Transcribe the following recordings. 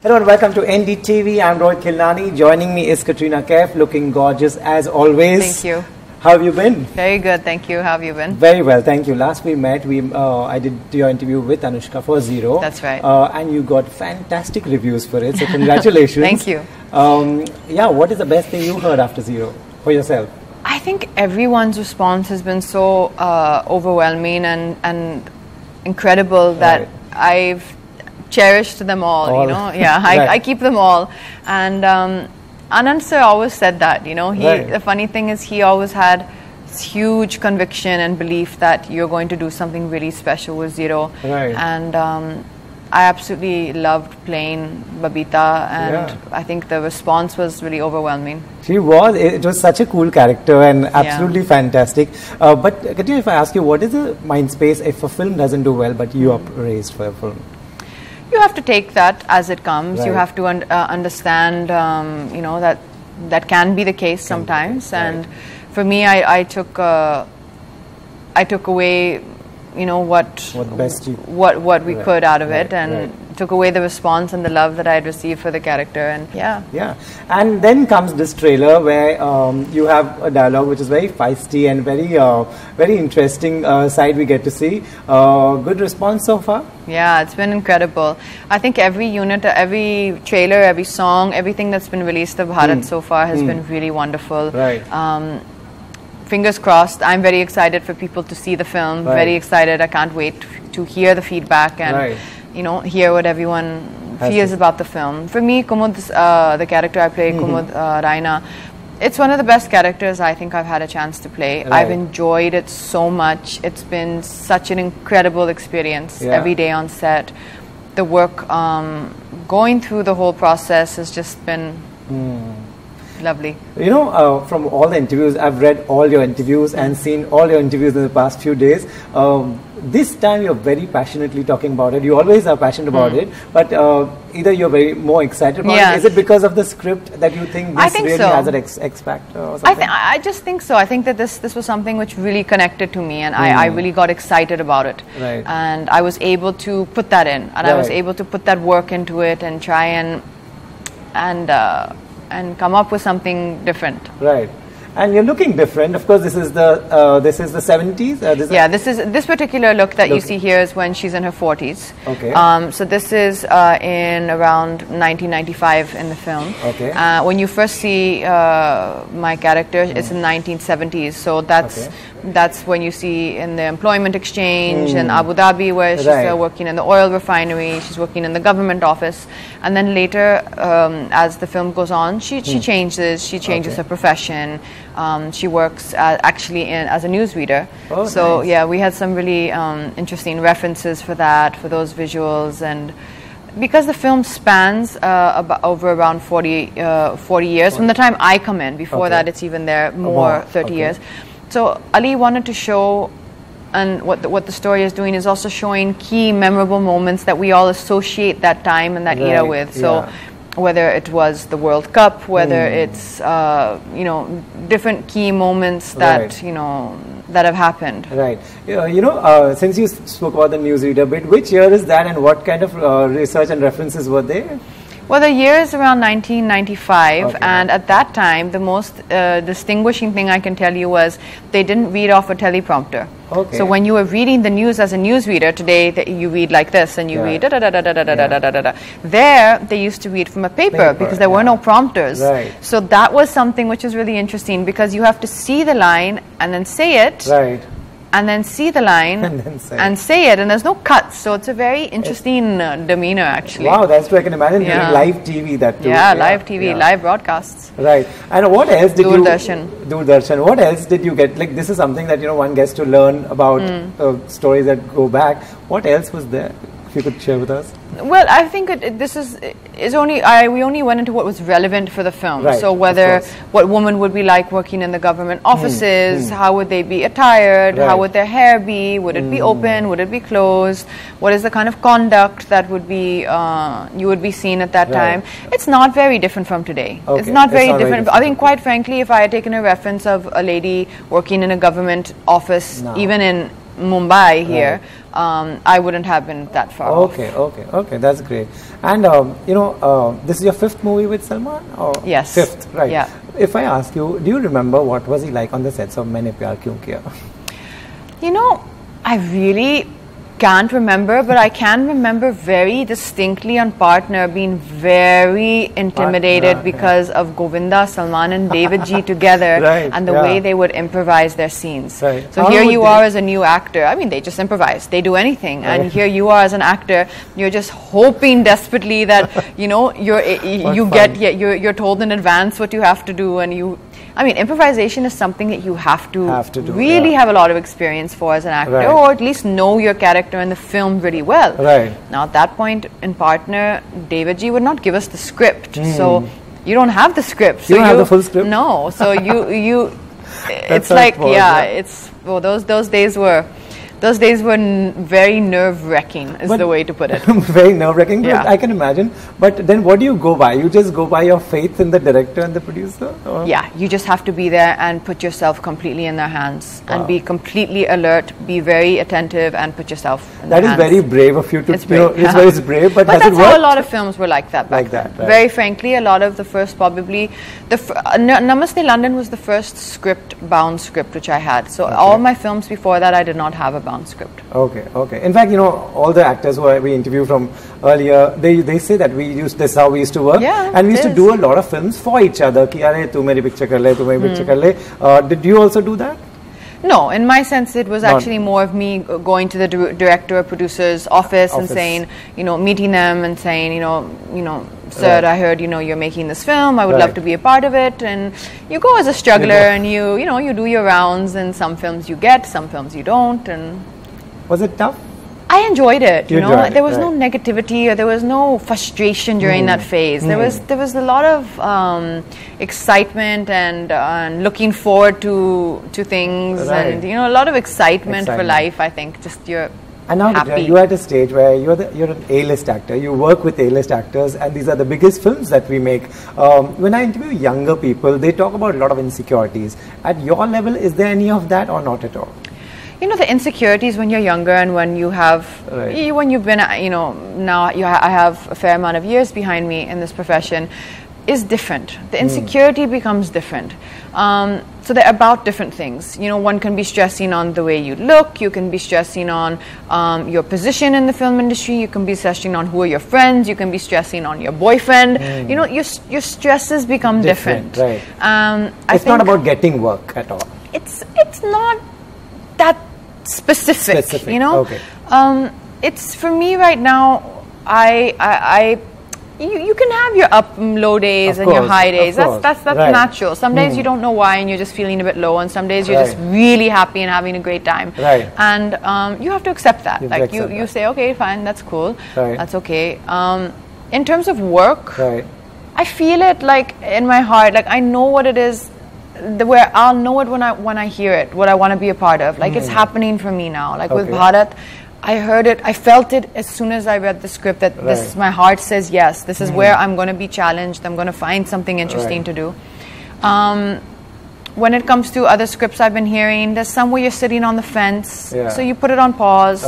Hello and welcome to NDTV. I'm Rohit Khilnani. Joining me is Katrina Kaif, looking gorgeous as always. Thank you. How have you been? Very good, thank you. How have you been? Very well, thank you. Last we met, I did your interview with Anushka for Zero. That's right. And you got fantastic reviews for it, so congratulations. Thank you. Yeah, what is the best thing you heard after Zero for yourself? I think everyone's response has been so overwhelming and incredible that I've cherished them all, you know. Yeah, I keep them all. And Anand sir always said that, you know. The funny thing is he always had this huge conviction and belief that you're going to do something really special with Zero. And I absolutely loved playing Babita, and I think the response was really overwhelming. She was. It was such a cool character and absolutely fantastic. But Katrina, if I ask you, what is the mind space if a film doesn't do well but you are praised for a film? You have to take that as it comes. You have to understand, you know, that can be the case sometimes. And for me, I took away, you know, what we could out of it, and took away the response and the love that I had received for the character. And and then comes this trailer where you have a dialogue which is very feisty and very interesting side we get to see. Good response so far? Yeah, it's been incredible. I think every unit, every trailer, every song, everything that's been released of Bharat so far has been really wonderful. Fingers crossed. I'm very excited for people to see the film. Very excited. I can't wait to hear the feedback and you know, hear what everyone feels about the film. For me, Kumud, the character I play, Kumud Raina, it's one of the best characters I think I've had a chance to play. I've enjoyed it so much. It's been such an incredible experience every day on set. The work, going through the whole process has just been lovely. You know, from all the interviews, I've read all your interviews and seen all your interviews in the past few days. This time you're very passionately talking about it. You always are passionate about it, but either you're very more excited about it. Is it because of the script that you think this really has an X factor or something? I just think so. I think that this was something which really connected to me, and I really got excited about it. And I was able to put that in, and I was able to put that work into it and try and come up with something different. And you're looking different. Of course, this is the 70s. This particular look that you see here is when she's in her 40s. So this is in around 1995 in the film. When you first see my character, it's in 1970s. So that's when you see in the employment exchange in Abu Dhabi, where she's working in the oil refinery. She's working in the government office, and then later, as the film goes on, she changes. She changes her profession. She works actually as a newsreader. We had some really interesting references for that, for those visuals. And because the film spans over around 40 years from the time I come in, before that it's even there more 30 years. So Ali wanted to show, and what the story is doing is also showing key memorable moments that we all associate that time and that era with. So whether it was the World Cup, whether it's you know, different key moments that you know that have happened. You know, since you spoke about the newsreader bit, which year is that, and what kind of research and references were there? Well, the year is around 1995, and at that time, the most distinguishing thing I can tell you was they didn't read off a teleprompter. So when you were reading the news as a newsreader, today you read like this, and you read da da da da da da da da da da. There, they used to read from a paper because there were no prompters. So that was something which is really interesting, because you have to see the line and then say it. And then see the line and say it, and there's no cuts, so it's a very interesting demeanor actually. Wow, that's what I can imagine. Doing live TV, that too. Live TV, live broadcasts. And what else did Doordarshan. What else did you get? Like, this is something that, you know, one gets to learn about stories that go back. What else was there? If you could share with us. Well, I think we only went into what was relevant for the film. So what women would be like working in the government offices, how would they be attired, how would their hair be, would it be open, would it be closed, what is the kind of conduct that would be you would be seen at that time. It's not very different from today. It's not very different. I think, quite frankly, if I had taken a reference of a lady working in a government office, even in Mumbai here, I wouldn't have been that far off. Okay, that's great. And this is your 5th movie with Salman? Or yes. 5th, right? Yeah. If I ask you, do you remember what was he like on the sets of Maine Pyar Kyun Kiya? You know, I really can't remember, but I can remember very distinctly on Partner being very intimidated because of Govinda, Salman and David Ji together and the way they would improvise their scenes. So here you are as a new actor. I mean, they just improvise. They do anything. And here you are as an actor. You're just hoping desperately that, you know, you're told in advance what you have to do, and I mean, improvisation is something that you have to do, really have a lot of experience for as an actor, or at least know your character and the film really well. Now, at that point in Partner, David Ji would not give us the script, so you don't have the script. So you don't have the full script? No, so it's like, it's, well, those days were very nerve-wracking, is the way to put it. Very nerve-wracking, I can imagine. But then what do you go by? You just go by your faith in the director and the producer? Or? Yeah, you just have to be there and put yourself completely in their hands and be completely alert, be very attentive and put yourself in their hands. That is very brave of you to, it's brave. It's brave, but has that's it worked? How a lot of films were like that back then. Very frankly, a lot of the first, probably, Namaste London was the first bound script which I had. So all my films before that, I did not have a bound script. Okay. In fact, you know, all the actors who we interviewed from earlier, they say that this is how we used to work, and we used to do a lot of films for each other. Ki, "Arey, tu meri picture kar le, tu meri picture kar le." Did you also do that? No, in my sense, it was actually more of me going to the director or producer's office and saying, you know, meeting them and saying, you know, sir, I heard, you know, you're making this film. I would love to be a part of it. And you go as a struggler, and you do your rounds. And some films you get, some films you don't. And was it tough? I enjoyed it. You know, there was no negativity or there was no frustration during that phase. There was a lot of excitement and looking forward to things, and you know, a lot of excitement for life. I think just and now happy. You're at a stage where you're an A-list actor. You work with A-list actors, and these are the biggest films that we make. When I interview younger people, they talk about a lot of insecurities. At your level, is there any of that or not at all? You know, the insecurities when you're younger and when you have, when you've been, you know, now I have a fair amount of years behind me in this profession, is different. The insecurity becomes different. So they're about different things. You know, one can be stressing on the way you look. You can be stressing on your position in the film industry. You can be stressing on who are your friends. You can be stressing on your boyfriend. You know, your stresses become different. Right. It's not about getting work at all. It's not that specific. You know. It's for me right now. You can have your up and low days and your high days. That's natural. Some days you don't know why and you're just feeling a bit low, and some days you're just really happy and having a great time. And you have to accept that. Like you say, okay, fine, that's cool. That's okay. In terms of work, I feel it like in my heart. Like I know what it is. Where I'll know it when I hear it, what I want to be a part of. Like it's happening for me now. Like with Bharat, I heard it, I felt it as soon as I read the script that this, my heart says yes. This is where I'm going to be challenged. I'm going to find something interesting to do. When it comes to other scripts I've been hearing, there's some where you're sitting on the fence, so you put it on pause.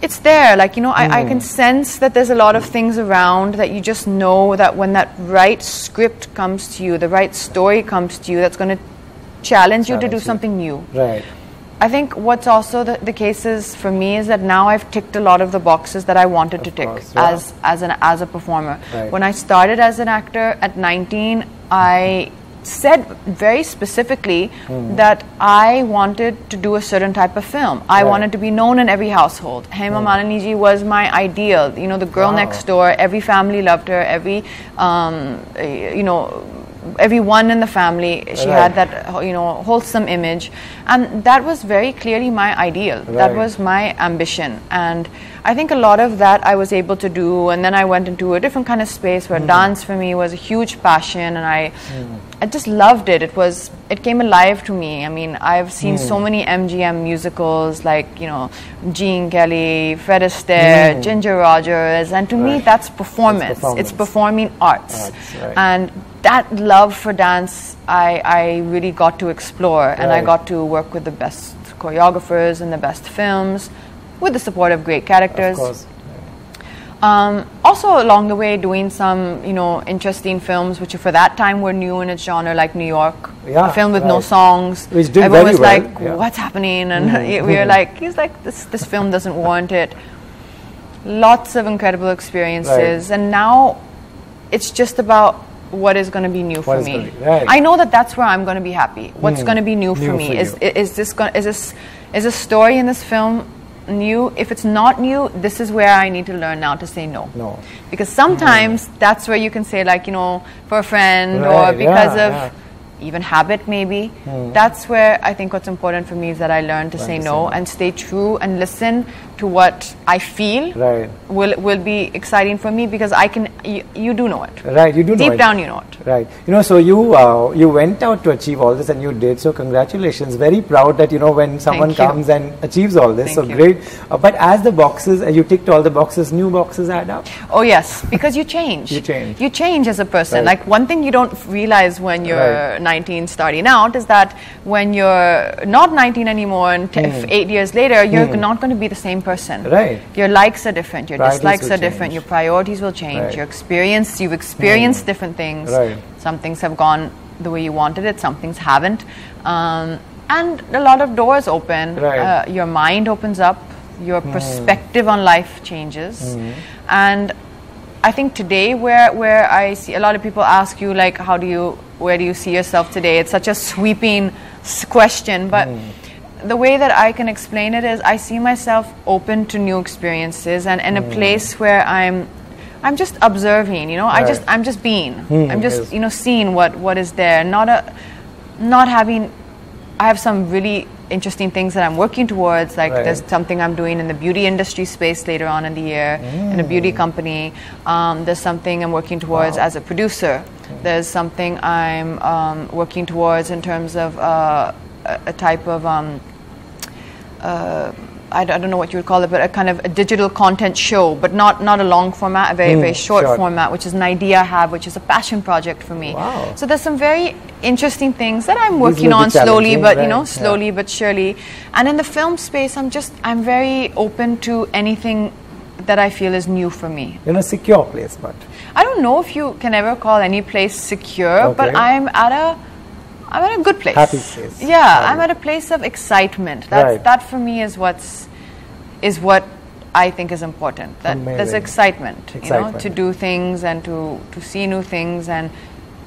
It's there, like, you know, I can sense that there's a lot of things around that you just know that when that right script comes to you, the right story comes to you, that's going to challenge you to do something new. I think what's also the case is for me is that now I've ticked a lot of the boxes that I wanted to tick as a performer. When I started as an actor at 19, I said very specifically that I wanted to do a certain type of film. I wanted to be known in every household. Hema Malini ji was my ideal. You know, the girl next door. Every family loved her. Every you know, everyone in the family, she had that, you know, wholesome image, and that was very clearly my ideal. That was my ambition, and I think a lot of that I was able to do. And then I went into a different kind of space where dance for me was a huge passion, and I just loved it. It came alive to me. I mean, I've seen so many MGM musicals, like, you know, Gene Kelly, Fred Astaire, Ginger Rogers, and to me that's performance. It's performing arts. And that love for dance I really got to explore, and I got to work with the best choreographers and the best films, with the support of great characters. Of course. Also along the way doing some, interesting films which for that time were new in its genre, like New York, a film with no songs. Which did Everyone was very like, well. what's happening? And we were like, he's like, this film doesn't warrant it. Lots of incredible experiences. And now it's just about what is going to be new for me. I know that that's where I'm going to be happy. What's going to be new for me? Is this story in this film new? If it's not new, this is where I need to learn now to say no. Because sometimes that's where you can say, like, for a friend or because of even habit maybe. That's where I think what's important for me is that I learn to say no and stay true and listen to what I feel will be exciting for me, because you do know it. Right, you do know it. Deep down you know it. Right. So you went out to achieve all this, and you did. So congratulations. Very proud that, when someone comes and achieves all this. So great. But as the boxes, you ticked all the boxes, new boxes add up? Oh yes, because you change. You change as a person. Like one thing you don't realize when you're 19 starting out is that when you're not 19 anymore and 8 years later, you're not going to be the same person. Your likes are different, your dislikes are different, your priorities will change, you've experienced different things. Some things have gone the way you wanted it, some things haven't. And a lot of doors open. Your mind opens up, your perspective on life changes. And I think today where I see a lot of people ask you, like, where do you see yourself today? It's such a sweeping question, but the way that I can explain it is I see myself open to new experiences and in a place where I'm just observing, I'm just being. I'm just, seeing what is there. I have some really interesting things that I'm working towards, like there's something I'm doing in the beauty industry space later on in the year in a beauty company. There's something I'm working towards as a producer. There's something I'm working towards in terms of a type of I don't know what you would call it, but a kind of a digital content show, but not a long format, a very, very short format, which is an idea I have, which is a passion project for me. So there's some very interesting things that I'm working on slowly, but slowly but surely. And in the film space, I'm very open to anything that I feel is new for me. In a secure place, but I don't know if you can ever call any place secure, but I'm at a good place. Happy place. Yeah, I'm at a place of excitement. That for me is what I think is important. There's excitement, to do things and to see new things and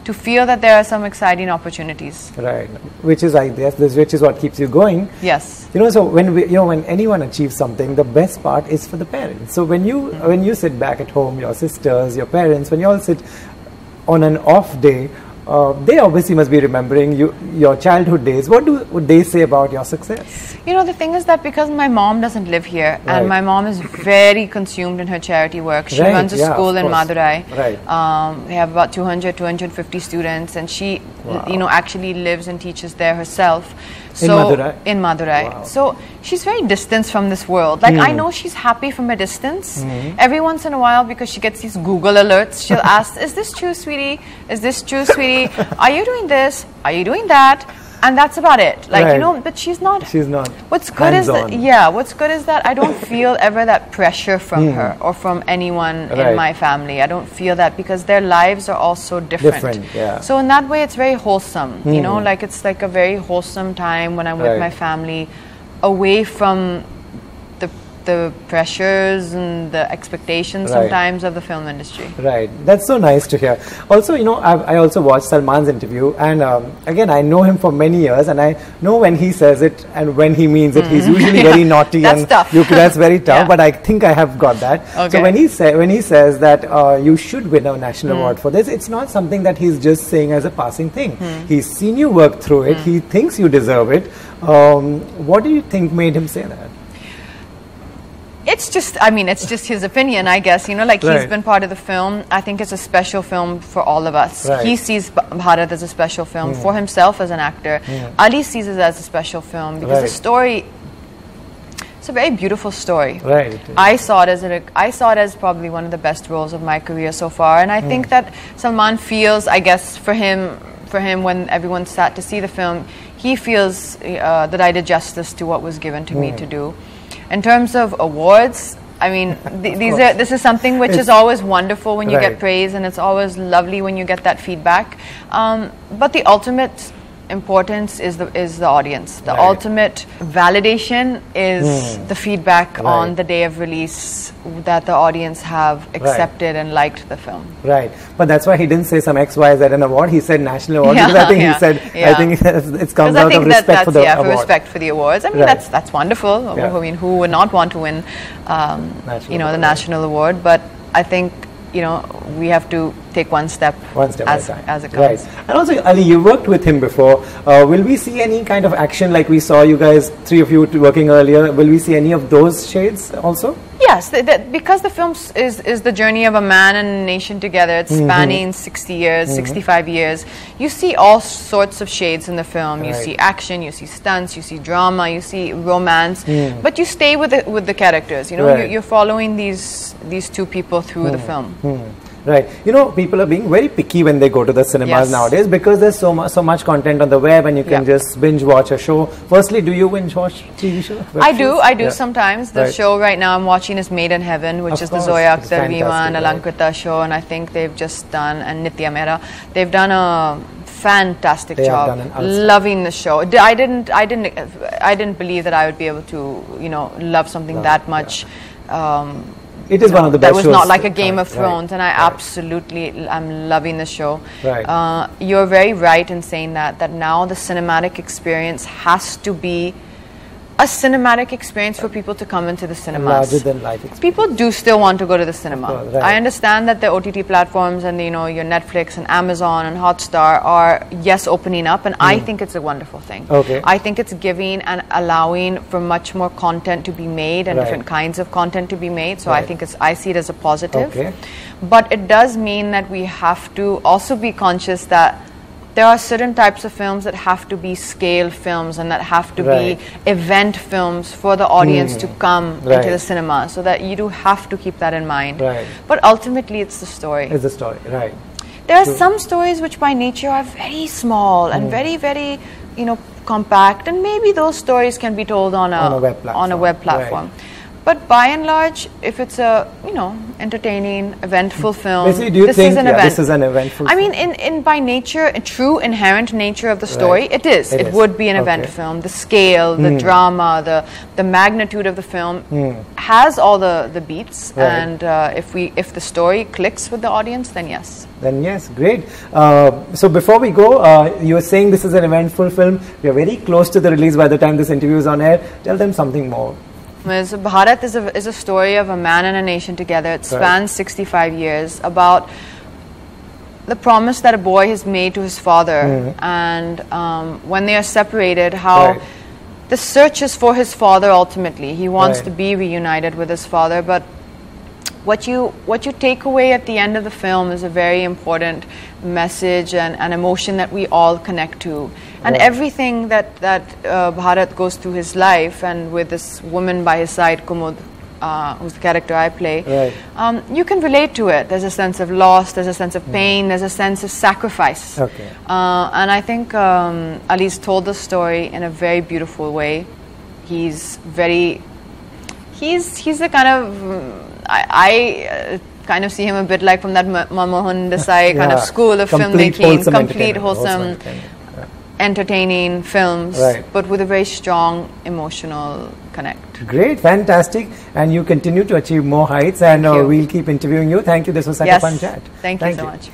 to feel that there are some exciting opportunities. Right, which is, I guess, which is what keeps you going. Yes. So when anyone achieves something, the best part is for the parents. So when you sit back at home, your sisters, your parents, when you all sit on an off day, they obviously must be remembering your childhood days. What would they say about your success? The thing is that because my mom doesn't live here and my mom is very consumed in her charity work. She runs a school in Madurai. We have about 250 students, and she actually lives and teaches there herself. In Madurai. So she's very distant from this world. Like I know she's happy from a distance. Every once in a while, because she gets these Google alerts, she'll ask, "Is this true, sweetie? Is this true, sweetie? Are you doing this? Are you doing that?" And that's about it. But she's not. What's good is that I don't feel ever that pressure from her or from anyone in my family. I don't feel that because their lives are all so different. So in that way, it's very wholesome. It's like a very wholesome time when I'm with my family, away from the pressures and the expectations sometimes of the film industry. Right, that's so nice to hear. Also, I also watched Salman's interview, and again, I know him for many years, and I know when he says it and when he means it. He's usually very naughty, that's tough. That's very tough. But I think I have got that. So when he says that you should win a national award for this, it's not something that he's just saying as a passing thing. He's seen you work through it. He thinks you deserve it. What do you think made him say that? It's just his opinion, I guess. He's been part of the film. I think it's a special film for all of us. He sees Bharat as a special film for himself as an actor. Ali sees it as a special film because the story, it's a very beautiful story. I saw it as probably one of the best roles of my career so far, and I think that Salman feels, I guess, for for him, when everyone sat to see the film, he feels that I did justice to what was given to me to do. In terms of awards, I mean, this is something which is always wonderful when you get praise, and it's always lovely when you get that feedback. But the ultimate importance is the audience. The ultimate validation is the feedback on the day of release, that the audience have accepted and liked the film. Right, but that's why he didn't say some X, Y, Z an award. He said national award, because I think he said, I think it comes out of respect for the award. For respect for the awards. I mean, that's wonderful. I mean, who would not want to win, the national award? But I think, we have to take one step as it comes. Right. And also, Ali, you worked with him before. Will we see any kind of action like we saw you guys, three of you working earlier? Will we see any of those shades also? Yes, because the film is the journey of a man and a nation together. It's spanning 60 years, 65 years. You see all sorts of shades in the film. You see action, you see stunts, you see drama, you see romance. But you stay with the characters. You're following these two people through the film. Right. People are being very picky when they go to the cinemas nowadays, because there's so much content on the web, and you can just binge watch a show. Firstly, do you binge watch TV shows? I do sometimes. The show right now I'm watching is Made in Heaven, which is the Zoya Akhtar, Veema and Alankrita show, and I think they've just done, and Nitya Mehra, they've done a fantastic job. Loving the show. I didn't believe that I would be able to, love something that much. It is one of the best shows. That was not like a Game of Thrones, and I absolutely am loving the show. Right. You're very right in saying that now the cinematic experience has to be a cinematic experience for people to come into the cinemas. Larger than life experience. People do still want to go to the cinema. I understand that the OTT platforms and your Netflix and Amazon and Hotstar are opening up, and I think it's a wonderful thing. I think it's giving and allowing for much more content to be made and different kinds of content to be made. So I see it as a positive. But it does mean that we have to also be conscious that there are certain types of films that have to be scale films, and that have to be event films for the audience to come into the cinema, so that you do have to keep that in mind. But ultimately, it's the story. It's the story, right. There are some stories which by nature are very small and very, very, compact, and maybe those stories can be told on a web platform. But by and large, if it's a entertaining, eventful film, basically, do you think this is an eventful film? I mean, in by nature, a true inherent nature of the story, it is. It would be an event film. The scale, the drama, the magnitude of the film has all the beats, and if the story clicks with the audience, then yes. Then yes, great. So before we go, you were saying this is an eventful film. We are very close to the release by the time this interview is on air. Tell them something more. Bharat is a story of a man and a nation together. It spans 65 years, about the promise that a boy has made to his father, and when they are separated, how the search is for his father ultimately. He wants to be reunited with his father, but what you take away at the end of the film is a very important message and an emotion that we all connect to. And everything that Bharat goes through his life, and with this woman by his side, Kumud, who's the character I play, you can relate to it. There's a sense of loss, there's a sense of pain, there's a sense of sacrifice. And I think Ali's told the story in a very beautiful way. He's the kind of, I kind of see him a bit like from that Manmohan Desai kind of school of filmmaking, complete wholesome entertaining films, but with a very strong emotional connect. Great, fantastic, and you continue to achieve more heights, and we'll keep interviewing you. Thank you. This was such a fun chat. Thank you so much.